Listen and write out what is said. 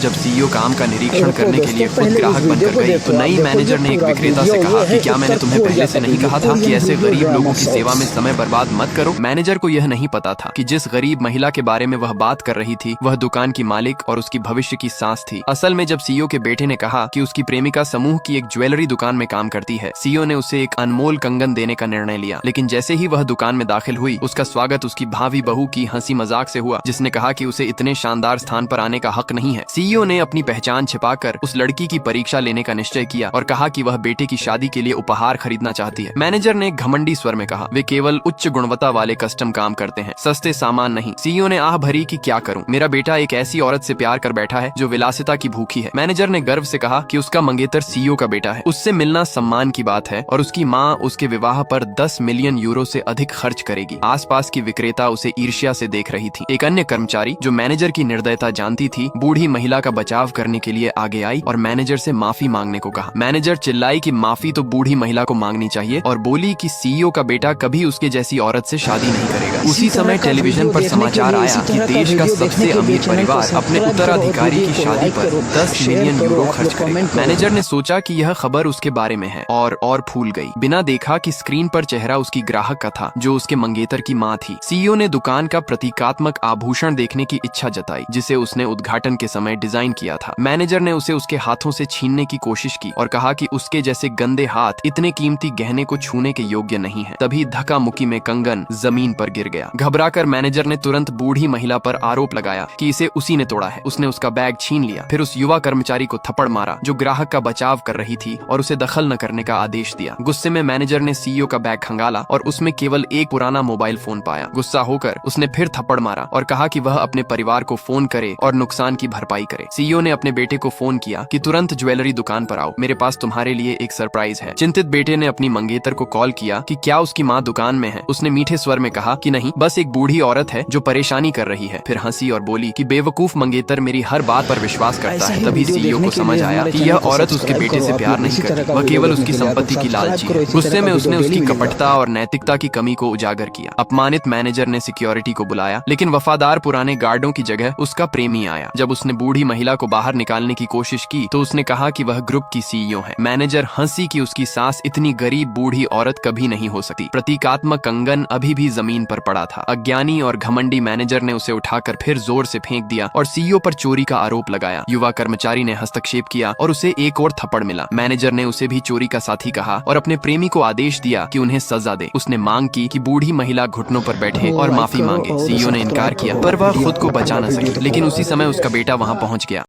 जब सीईओ काम का निरीक्षण करने के लिए खुद ग्राहक बनकर गई तो नई मैनेजर ने एक विक्रेता से कहा कि क्या मैंने तुम्हें पहले से नहीं कहा था कि ऐसे गरीब लोगों की सेवा में समय बर्बाद मत करो। मैनेजर को यह नहीं पता था कि जिस गरीब महिला के बारे में वह बात कर रही थी वह दुकान की मालिक और उसकी भविष्य की सांस थी। असल में जब सीईओ के बेटे ने कहा कि उसकी प्रेमिका समूह की एक ज्वेलरी दुकान में काम करती है, सीईओ ने उसे एक अनमोल कंगन देने का निर्णय लिया। लेकिन जैसे ही वह दुकान में दाखिल हुई उसका स्वागत उसकी भावी बहू की हंसी मजाक से हुआ, जिसने कहा कि उसे इतने शानदार स्थान पर आने का हक नहीं है। सीईओ ने अपनी पहचान छिपाकर उस लड़की की परीक्षा लेने का निश्चय किया और कहा कि वह बेटे की शादी के लिए उपहार खरीदना चाहती है। मैनेजर ने घमंडी स्वर में कहा, वे केवल उच्च गुणवत्ता वाले कस्टम काम करते हैं, सस्ते सामान नहीं। सीईओ ने आह भरी कि क्या करूं, मेरा बेटा एक ऐसी औरत से प्यार कर बैठा है जो विलासिता की भूखी है। मैनेजर ने गर्व से कहा कि उसका मंगेतर सीईओ का बेटा है, उससे मिलना सम्मान की बात है और उसकी माँ उसके विवाह पर 10 मिलियन यूरो से अधिक खर्च करेगी। आसपास की विक्रेता उसे ईर्ष्या से देख रही थी। एक अन्य कर्मचारी जो मैनेजर की निर्दयता जानती थी बूढ़ी महिला का बचाव करने के लिए आगे आई और मैनेजर से माफी मांगने को कहा। मैनेजर चिल्लाई कि माफी तो बूढ़ी महिला को मांगनी चाहिए और बोली कि सीईओ का बेटा कभी उसके जैसी औरत से शादी नहीं करेगा। उसी समय टेलीविजन पर समाचार आया कि देश का सबसे अमीर परिवार अपने उत्तराधिकारी की शादी पर 10 मिलियन यूरो खर्च करेगा। मैनेजर ने सोचा कि यह खबर उसके बारे में है और फूल गई। बिना देखा कि स्क्रीन पर चेहरा उसकी ग्राहक का था जो उसके मंगेतर की माँ थी। सीईओ ने दुकान का प्रतीकात्मक आभूषण देखने की इच्छा जताई जिसे उसने उद्घाटन के समय डिजाइन किया था। मैनेजर ने उसे उसके हाथों से छीनने की कोशिश की और कहा कि उसके जैसे गंदे हाथ इतने कीमती गहने को छूने के योग्य नहीं है। तभी धक्का मुक्की में कंगन जमीन पर गिर गया। घबराकर मैनेजर ने तुरंत बूढ़ी महिला पर आरोप लगाया कि इसे उसी ने तोड़ा है। उसने उसका बैग छीन लिया, फिर उस युवा कर्मचारी को थप्पड़ मारा जो ग्राहक का बचाव कर रही थी और उसे दखल न करने का आदेश दिया। गुस्से में मैनेजर ने सीईओ का बैग खंगाला और उसमें केवल एक पुराना मोबाइल फोन पाया। गुस्सा होकर उसने फिर थप्पड़ मारा और कहा कि वह अपने परिवार को फोन करे और नुकसान की भरपाई करे। सीईओ ने अपने बेटे को फोन किया कि तुरंत ज्वेलरी दुकान पर आओ, मेरे पास तुम्हारे लिए एक सरप्राइज है। चिंतित बेटे ने अपनी मंगेतर को कॉल किया कि क्या उसकी माँ दुकान में है। उसने मीठे स्वर में कहा कि नहीं, बस एक बूढ़ी औरत है जो परेशानी कर रही है। फिर हंसी और बोली कि बेवकूफ मंगेतर मेरी हर बात पर विश्वास करता है। तभी सीईओ को समझ आया कि यह औरत उसके बेटे से प्यार नहीं करती, वह केवल उसकी संपत्ति की लालची है। गुस्से में उसने उसकी कपटता और नैतिकता की कमी को उजागर किया। अपमानित मैनेजर ने सिक्योरिटी को बुलाया लेकिन वफादार पुराने गार्डों की जगह उसका प्रेमी आया। जब उसने बूढ़ी महिला को बाहर निकालने की कोशिश की तो उसने कहा कि वह ग्रुप की सीईओ है। मैनेजर हंसी कि उसकी सास इतनी गरीब बूढ़ी औरत कभी नहीं हो सकती। प्रतीकात्मक कंगन अभी भी जमीन पर पड़ा था। अज्ञानी और घमंडी मैनेजर ने उसे उठाकर फिर जोर से फेंक दिया और सीईओ पर चोरी का आरोप लगाया। युवा कर्मचारी ने हस्तक्षेप किया और उसे एक और थप्पड़ मिला। मैनेजर ने उसे भी चोरी का साथी कहा और अपने प्रेमी को आदेश दिया कि उन्हें सजा दे। उसने मांग की कि बूढ़ी महिला घुटनों पर बैठे और माफी मांगे। सीईओ ने इनकार किया पर वह खुद को बचा न सकी। लेकिन उसी समय उसका बेटा वहां पहुंच गया।